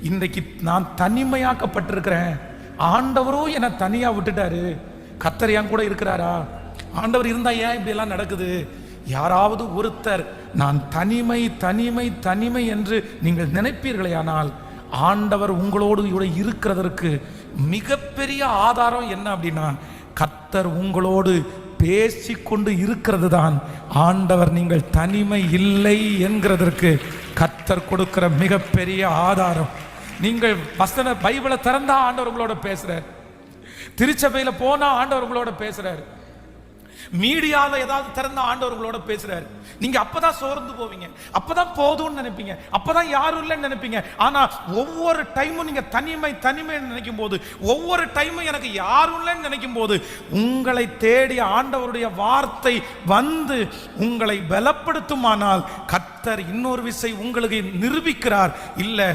இன்றைக்கு நான் தனிமையாக்கப்பட்டிருக்கிறேன், ஆண்டவரும் என்னை தனியா விட்டுட்டாரு, கர்த்தர் என் கூட இருக்கிறாரா? ஆண்டவர் இருந்தா ஏன் இப்படி எல்லாம் நடக்குது? யாராவது ஒருத்தர் நான் தனிமை தனிமை தனிமை என்று நீங்கள் நினைப்பீர்களே, ஆனால் ஆண்டவர் உங்களோடு இருக்கிறதற்கு மிகப்பெரிய ஆதாரம் என்ன அப்படின்னா, கர்த்தர் உங்களோடு பேசிக்கொண்டு இருக்கிறது தான் ஆண்டவர் நீங்கள் தனிமை இல்லை என்கிறதற்கு கர்த்தர் கொடுக்கிற மிகப்பெரிய ஆதாரம். நீங்கள் வசன பைபிளை திறந்தா ஆண்டவர் உங்களோட பேசுறார், திருச்சபையில போனா ஆண்டவர் உங்களோட பேசுறாரு, மீடியால ஏதாவது திறந்த ஆண்டவர் உங்களோட பேசுறாரு. நீங்க அப்பதான் சோர்ந்து போவீங்க, அப்பதான் போதும்னு நினைப்பீங்க, அப்பதான் யாரும் இல்லைன்னு நினைப்பீங்க. ஆனா ஒவ்வொரு டைமும் நீங்க தனிமை தனிமை நினைக்கும் போது, ஒவ்வொரு டைமும் எனக்கு யாரும் இல்லைன்னு நினைக்கும் போது, உங்களை தேடி ஆண்டவருடைய வார்த்தை வந்து உங்களை பலப்படுத்துமானால் கர்த்தர் இன்னொரு விசை உங்களுக்கு நிரூபிக்கிறார். இல்ல